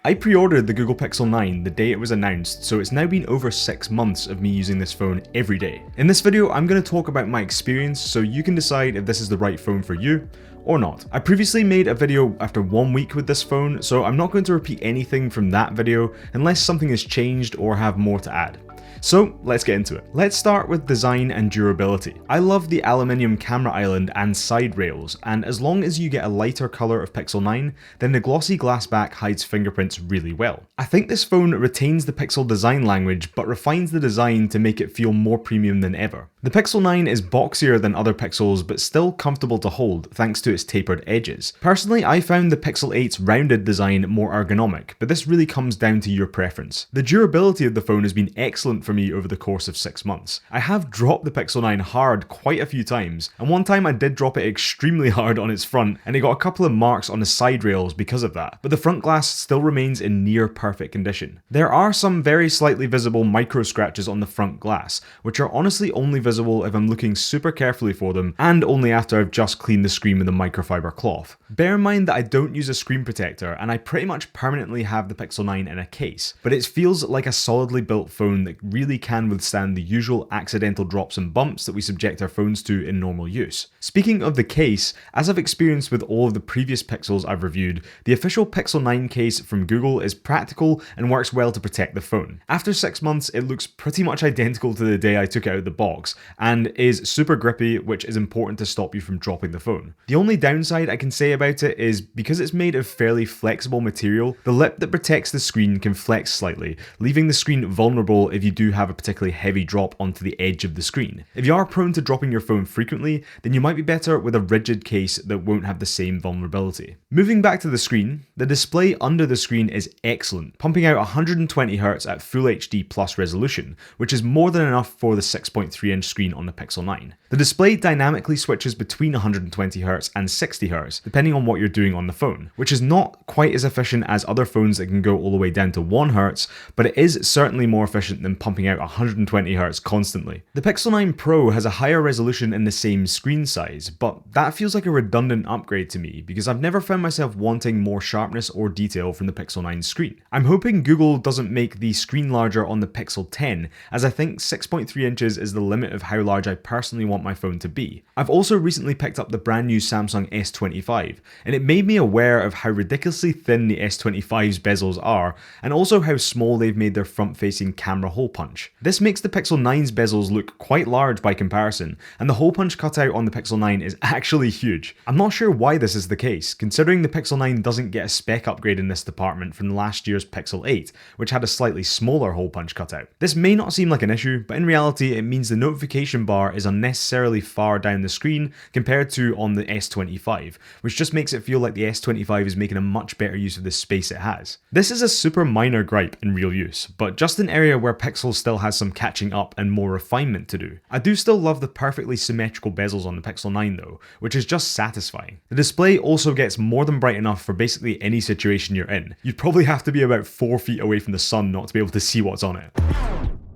I pre-ordered the Google Pixel 9 the day it was announced, so it's now been over 6 months of me using this phone every day. In this video, I'm going to talk about my experience so you can decide if this is the right phone for you or not. I previously made a video after 1 week with this phone, so I'm not going to repeat anything from that video unless something has changed or have more to add. So let's get into it. Let's start with design and durability. I love the aluminium camera island and side rails, and as long as you get a lighter color of Pixel 9, then the glossy glass back hides fingerprints really well. I think this phone retains the Pixel design language, but refines the design to make it feel more premium than ever. The Pixel 9 is boxier than other Pixels, but still comfortable to hold thanks to its tapered edges. Personally, I found the Pixel 8's rounded design more ergonomic, but this really comes down to your preference. The durability of the phone has been excellent for me over the course of 6 months. I have dropped the Pixel 9 hard quite a few times, and one time I did drop it extremely hard on its front, and it got a couple of marks on the side rails because of that, but the front glass still remains in near perfect condition. There are some very slightly visible micro scratches on the front glass, which are honestly only visible if I'm looking super carefully for them, and only after I've just cleaned the screen with a microfiber cloth. Bear in mind that I don't use a screen protector, and I pretty much permanently have the Pixel 9 in a case, but it feels like a solidly built phone that really can withstand the usual accidental drops and bumps that we subject our phones to in normal use. Speaking of the case, as I've experienced with all of the previous Pixels I've reviewed, the official Pixel 9 case from Google is practical and works well to protect the phone. After 6 months, it looks pretty much identical to the day I took it out of the box, and is super grippy, which is important to stop you from dropping the phone. The only downside I can say about it is because it's made of fairly flexible material, the lip that protects the screen can flex slightly, leaving the screen vulnerable if you do have a particularly heavy drop onto the edge of the screen. If you are prone to dropping your phone frequently, then you might be better with a rigid case that won't have the same vulnerability. Moving back to the screen, the display under the screen is excellent, pumping out 120Hz at Full HD Plus resolution, which is more than enough for the 6.3-inch screen on the Pixel 9. The display dynamically switches between 120Hz and 60Hz, depending on what you're doing on the phone, which is not quite as efficient as other phones that can go all the way down to 1Hz, but it is certainly more efficient than pumping out 120Hz constantly. The Pixel 9 Pro has a higher resolution in the same screen size, but that feels like a redundant upgrade to me because I've never found myself wanting more sharpness or detail from the Pixel 9 screen. I'm hoping Google doesn't make the screen larger on the Pixel 10, as I think 6.3 inches is the limit of how large I personally want my phone to be. I've also recently picked up the brand new Samsung S25, and it made me aware of how ridiculously thin the S25's bezels are, and also how small they've made their front-facing camera hole punch. This makes the Pixel 9's bezels look quite large by comparison, and the hole punch cutout on the Pixel 9 is actually huge. I'm not sure why this is the case, considering the Pixel 9 doesn't get a spec upgrade in this department from last year's Pixel 8, which had a slightly smaller hole punch cutout. This may not seem like an issue, but in reality it means the notification bar is unnecessarily far down the screen compared to on the S25, which just makes it feel like the S25 is making a much better use of the space it has. This is a super minor gripe in real use, but just an area where Pixel still has some catching up and more refinement to do. I do still love the perfectly symmetrical bezels on the Pixel 9 though, which is just satisfying. The display also gets more than bright enough for basically any situation you're in. You'd probably have to be about 4 feet away from the sun not to be able to see what's on it.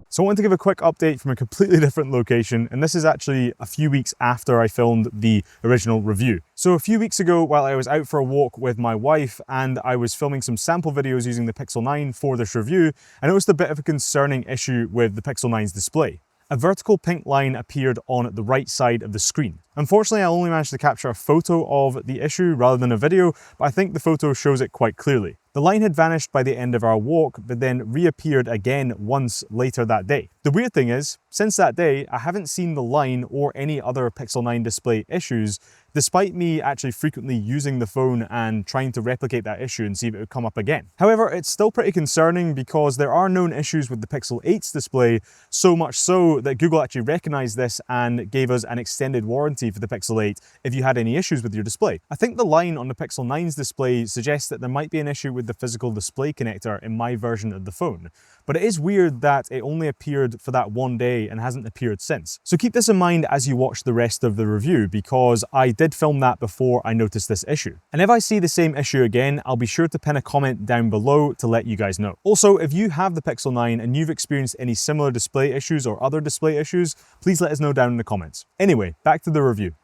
So I want to give a quick update from a completely different location, and this is actually a few weeks after I filmed the original review. So a few weeks ago, while I was out for a walk with my wife and I was filming some sample videos using the Pixel 9 for this review, I noticed a bit of a concerning issue with the Pixel 9's display. A vertical pink line appeared on the right side of the screen. Unfortunately, I only managed to capture a photo of the issue rather than a video, but I think the photo shows it quite clearly. The line had vanished by the end of our walk, but then reappeared again once later that day. The weird thing is, since that day, I haven't seen the line or any other Pixel 9 display issues, despite me actually frequently using the phone and trying to replicate that issue and see if it would come up again. However, it's still pretty concerning because there are known issues with the Pixel 8's display, so much so that Google actually recognized this and gave us an extended warranty for the Pixel 8 if you had any issues with your display. I think the line on the Pixel 9's display suggests that there might be an issue with the physical display connector in my version of the phone, but it is weird that it only appeared for that one day and hasn't appeared since. So keep this in mind as you watch the rest of the review, because I did film that before I noticed this issue. And if I see the same issue again, I'll be sure to pin a comment down below to let you guys know. Also, if you have the Pixel 9 and you've experienced any similar display issues or other display issues, please let us know down in the comments. Anyway, back to the review.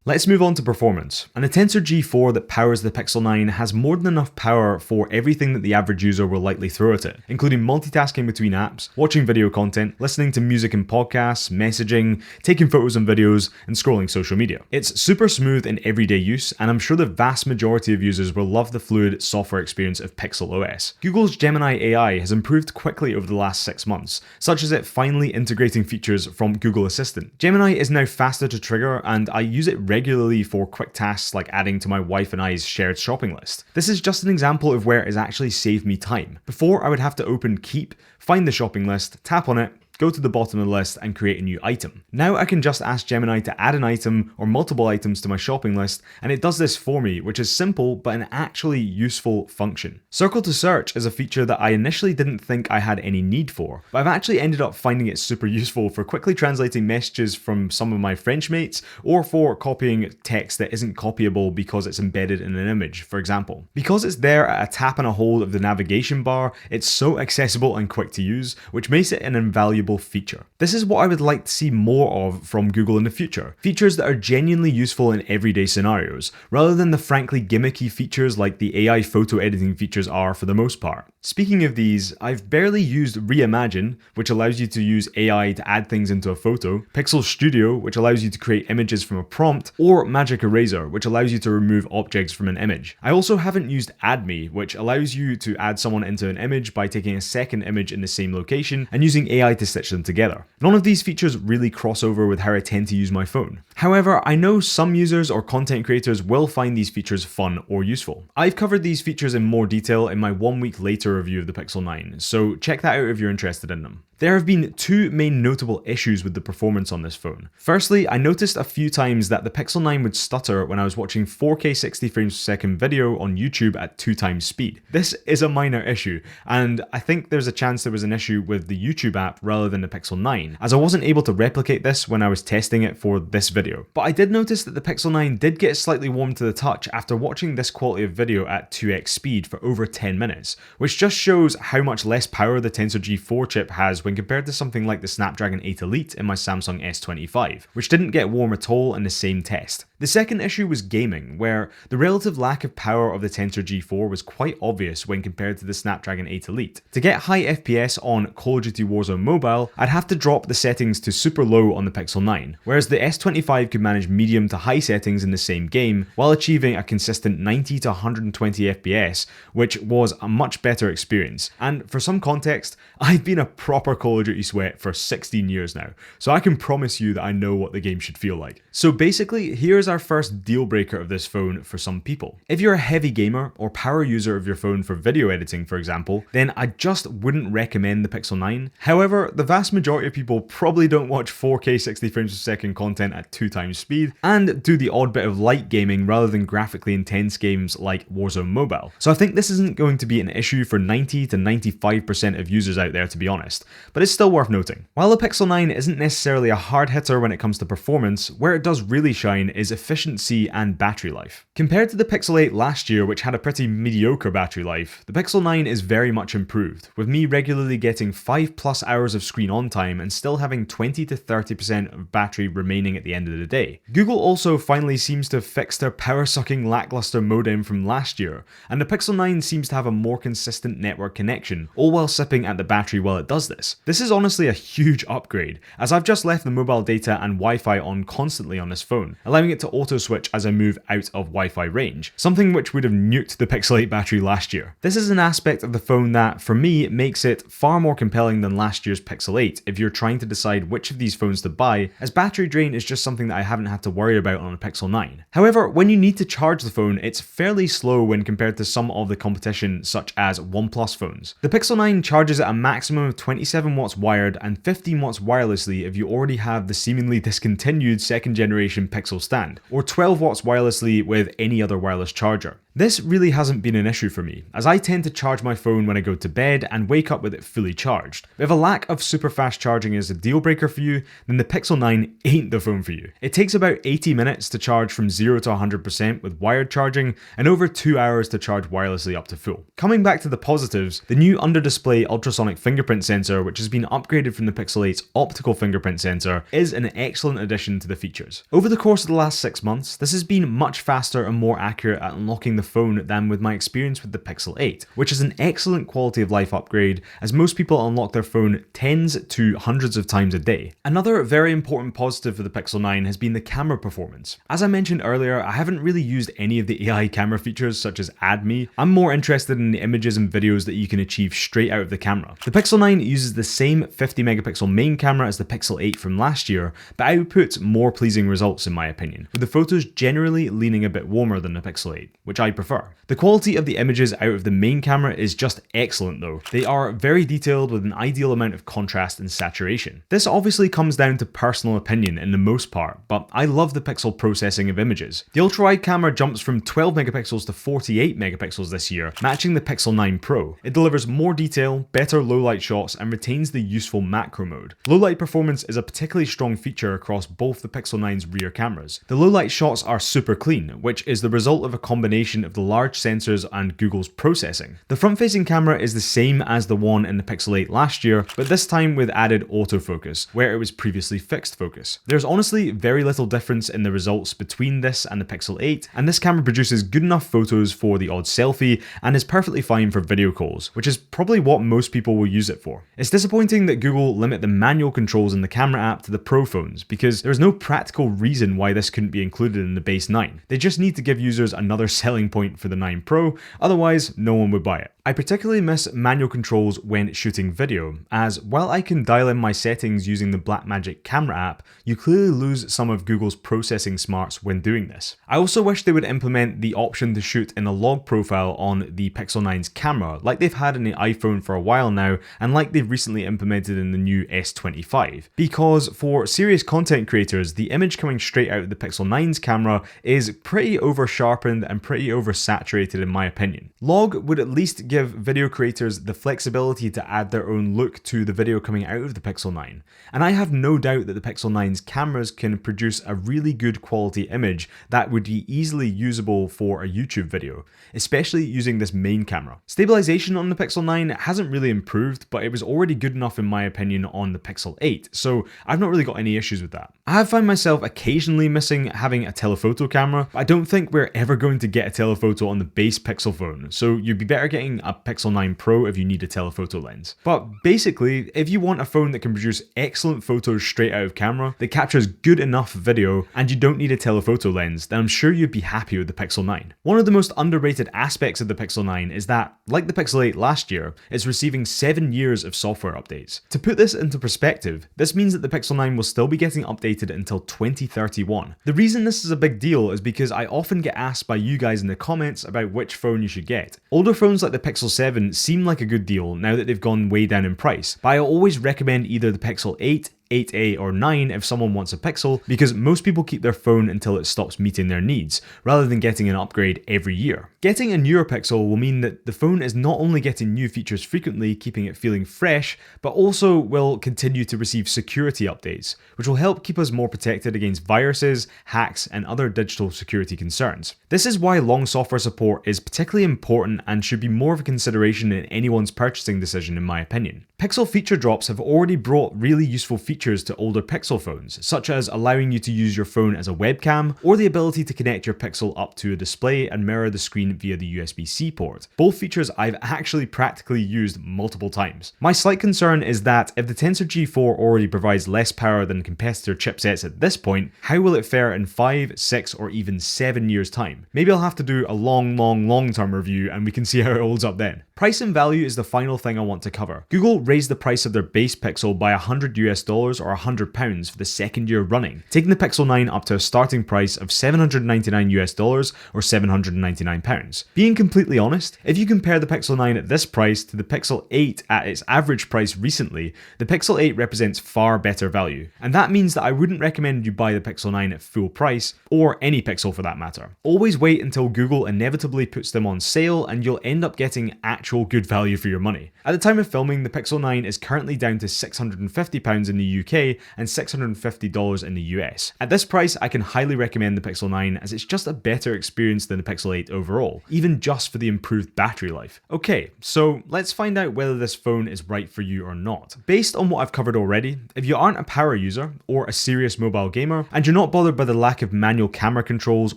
Let's move on to performance. And the Tensor G4 that powers the Pixel 9 has more than enough power for everything that the average user will likely throw at it, including multitasking between apps, watching video content, listening to music and podcasts, messaging, taking photos and videos, and scrolling social media. It's super smooth in everyday use, and I'm sure the vast majority of users will love the fluid software experience of Pixel OS. Google's Gemini AI has improved quickly over the last 6 months, such as it finally integrating features from Google Assistant. Gemini is now faster to trigger, and I use it regularly for quick tasks like adding to my wife and I's shared shopping list. This is just an example of where it has actually saved me time. Before, I would have to open Keep, find the shopping list, tap on it, go to the bottom of the list and create a new item. Now I can just ask Gemini to add an item or multiple items to my shopping list, and it does this for me, which is simple but an actually useful function. Circle to search is a feature that I initially didn't think I had any need for, but I've actually ended up finding it super useful for quickly translating messages from some of my French mates, or for copying text that isn't copyable because it's embedded in an image, for example. Because it's there at a tap and a hold of the navigation bar, it's so accessible and quick to use, which makes it an invaluable feature. This is what I would like to see more of from Google in the future. Features that are genuinely useful in everyday scenarios, rather than the frankly gimmicky features like the AI photo editing features are for the most part. Speaking of these, I've barely used Reimagine, which allows you to use AI to add things into a photo, Pixel Studio, which allows you to create images from a prompt, or Magic Eraser, which allows you to remove objects from an image. I also haven't used Add Me, which allows you to add someone into an image by taking a second image in the same location and using AI to stitch them together. None of these features really cross over with how I tend to use my phone. However, I know some users or content creators will find these features fun or useful. I've covered these features in more detail in my 1 week later review of the Pixel 9, so check that out if you're interested in them. There have been two main notable issues with the performance on this phone. Firstly, I noticed a few times that the Pixel 9 would stutter when I was watching 4K 60 frames per second video on YouTube at 2 times speed. This is a minor issue, and I think there's a chance there was an issue with the YouTube app rather than the Pixel 9, as I wasn't able to replicate this when I was testing it for this video. But I did notice that the Pixel 9 did get slightly warm to the touch after watching this quality of video at 2x speed for over 10 minutes, which just shows how much less power the Tensor G4 chip has when compared to something like the Snapdragon 8 Elite in my Samsung S25, which didn't get warm at all in the same test. The second issue was gaming, where the relative lack of power of the Tensor G4 was quite obvious when compared to the Snapdragon 8 Elite. To get high FPS on Call of Duty Warzone Mobile, I'd have to drop the settings to super low on the Pixel 9, whereas the S25 could manage medium to high settings in the same game while achieving a consistent 90 to 120 FPS, which was a much better experience. And for some context, I've been a proper Call of Duty sweat for 16 years now, so I can promise you that I know what the game should feel like. So basically, here's our first deal breaker of this phone for some people. If you're a heavy gamer or power user of your phone for video editing, for example, then I just wouldn't recommend the Pixel 9. However, the vast majority of people probably don't watch 4K 60 frames per second content at 2 times speed and do the odd bit of light gaming rather than graphically intense games like Warzone Mobile. So I think this isn't going to be an issue for 90 to 95% of users out there, to be honest, but it's still worth noting. While the Pixel 9 isn't necessarily a hard hitter when it comes to performance, where it does really shine is efficiency and battery life. Compared to the Pixel 8 last year, which had a pretty mediocre battery life, the Pixel 9 is very much improved, with me regularly getting 5+ hours of screen on time and still having 20 to 30% of battery remaining at the end of the day. Google also finally seems to have fixed their power-sucking lackluster modem from last year, and the Pixel 9 seems to have a more consistent network connection, all while sipping at the battery while it does this. This is honestly a huge upgrade, as I've just left the mobile data and Wi-Fi on constantly on this phone, allowing it to auto-switch as I move out of Wi-Fi range, something which would have nuked the Pixel 8 battery last year. This is an aspect of the phone that, for me, makes it far more compelling than last year's Pixel 8 if you're trying to decide which of these phones to buy, as battery drain is just something that I haven't had to worry about on a Pixel 9. However, when you need to charge the phone, it's fairly slow when compared to some of the competition such as OnePlus phones. The Pixel 9 charges at a maximum of 27 watts wired and 15 watts wirelessly if you already have the seemingly discontinued second generation Pixel stand, or 12 watts wirelessly with any other wireless charger. This really hasn't been an issue for me, as I tend to charge my phone when I go to bed and wake up with it fully charged. If a lack of super fast charging is a deal breaker for you, then the Pixel 9 ain't the phone for you. It takes about 80 minutes to charge from 0 to 100% with wired charging, and over 2 hours to charge wirelessly up to full. Coming back to the positives, the new under-display ultrasonic fingerprint sensor, which has been upgraded from the Pixel 8's optical fingerprint sensor, is an excellent addition to the features. Over the course of the last 6 months, this has been much faster and more accurate at unlocking the phone than with my experience with the Pixel 8, which is an excellent quality of life upgrade, as most people unlock their phone tens to hundreds of times a day. Another very important positive for the Pixel 9 has been the camera performance. As I mentioned earlier, I haven't really used any of the AI camera features such as Add Me. I'm more interested in the images and videos that you can achieve straight out of the camera. The Pixel 9 uses the same 50 megapixel main camera as the Pixel 8 from last year, but outputs more pleasing results in my opinion, with the photos generally leaning a bit warmer than the Pixel 8, which I prefer. The quality of the images out of the main camera is just excellent though. They are very detailed with an ideal amount of contrast and saturation. This obviously comes down to personal opinion in the most part, but I love the Pixel processing of images. The ultra-wide camera jumps from 12 megapixels to 48 megapixels this year, matching the Pixel 9 Pro. It delivers more detail, better low-light shots, and retains the useful macro mode. Low-light performance is a particularly strong feature across both the Pixel 9's rear cameras. The low-light shots are super clean, which is the result of a combination of the large sensors and Google's processing. The front-facing camera is the same as the one in the Pixel 8 last year, but this time with added autofocus, where it was previously fixed focus. There's honestly very little difference in the results between this and the Pixel 8, and this camera produces good enough photos for the odd selfie and is perfectly fine for video calls, which is probably what most people will use it for. It's disappointing that Google limit the manual controls in the camera app to the Pro phones, because there's no practical reason why this couldn't be included in the base 9. They just need to give users another selling point for the 9 Pro, otherwise no one would buy it. I particularly miss manual controls when shooting video, as while I can dial in my settings using the Blackmagic camera app, you clearly lose some of Google's processing smarts when doing this. I also wish they would implement the option to shoot in a log profile on the Pixel 9's camera, like they've had in the iPhone for a while now, and like they've recently implemented in the new S25. Because for serious content creators, the image coming straight out of the Pixel 9's camera is pretty over-sharpened and pretty oversaturated in my opinion. Log would at least give video creators the flexibility to add their own look to the video coming out of the Pixel 9. And I have no doubt that the Pixel 9's cameras can produce a really good quality image that would be easily usable for a YouTube video, especially using this main camera. Stabilization on the Pixel 9 hasn't really improved, but it was already good enough in my opinion on the Pixel 8, so I've not really got any issues with that. I have found myself occasionally missing having a telephoto camera, but I don't think we're ever going to get a telephoto on the base Pixel phone, so you'd be better getting a Pixel 9 Pro if you need a telephoto lens. But basically, if you want a phone that can produce excellent photos straight out of camera, that captures good enough video, and you don't need a telephoto lens, then I'm sure you'd be happy with the Pixel 9. One of the most underrated aspects of the Pixel 9 is that, like the Pixel 8 last year, it's receiving 7 years of software updates. To put this into perspective, this means that the Pixel 9 will still be getting updated until 2031. The reason this is a big deal is because I often get asked by you guys in the comments about which phone you should get. Older phones like the Pixel 7 seem like a good deal now that they've gone way down in price, but I always recommend either the Pixel 8, 8A or 9 if someone wants a Pixel, because most people keep their phone until it stops meeting their needs, rather than getting an upgrade every year. Getting a newer Pixel will mean that the phone is not only getting new features frequently, keeping it feeling fresh, but also will continue to receive security updates, which will help keep us more protected against viruses, hacks, and other digital security concerns. This is why long software support is particularly important and should be more of a consideration in anyone's purchasing decision in my opinion. Pixel feature drops have already brought really useful features to older Pixel phones, such as allowing you to use your phone as a webcam, or the ability to connect your Pixel up to a display and mirror the screen via the USB-C port. Both features I've actually practically used multiple times. My slight concern is that if the Tensor G4 already provides less power than competitor chipsets at this point, how will it fare in 5, 6, or even 7 years time? Maybe I'll have to do a long-term review and we can see how it holds up then. Price and value is the final thing I want to cover. Google raised the price of their base Pixel by $100 or £100 for the second year running, taking the Pixel 9 up to a starting price of $799 or £799. Being completely honest, if you compare the Pixel 9 at this price to the Pixel 8 at its average price recently, the Pixel 8 represents far better value. And that means that I wouldn't recommend you buy the Pixel 9 at full price, or any Pixel for that matter. Always wait until Google inevitably puts them on sale and you'll end up getting actual good value for your money. At the time of filming, the Pixel 9 is currently down to £650 in the UK and $650 in the US. At this price, I can highly recommend the Pixel 9 as it's just a better experience than the Pixel 8 overall, even just for the improved battery life. Okay, so let's find out whether this phone is right for you or not. Based on what I've covered already, if you aren't a power user or a serious mobile gamer, and you're not bothered by the lack of manual camera controls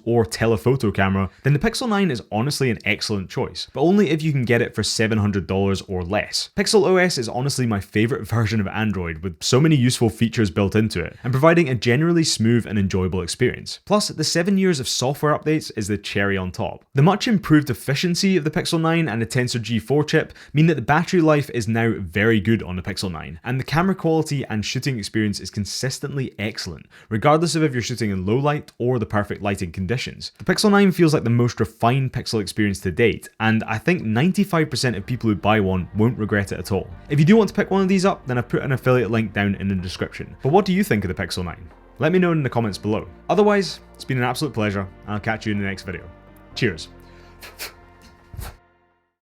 or telephoto camera, then the Pixel 9 is honestly an excellent choice, but only if you can get it for $700 or less. Pixel OS is honestly my favorite version of Android, with so many useful features built into it, and providing a generally smooth and enjoyable experience. Plus, the 7 years of software updates is the cherry on top. The much improved efficiency of the Pixel 9 and the Tensor G4 chip mean that the battery life is now very good on the Pixel 9, and the camera quality and shooting experience is consistently excellent, regardless of if you're shooting in low light or the perfect lighting conditions. The Pixel 9 feels like the most refined Pixel experience to date, and I think 95% of people who buy one won't regret it at all. If you do want to pick one of these up, then I've put an affiliate link down in the description. But what do you think of the Pixel 9? Let me know in the comments below. Otherwise, it's been an absolute pleasure, and I'll catch you in the next video. Cheers.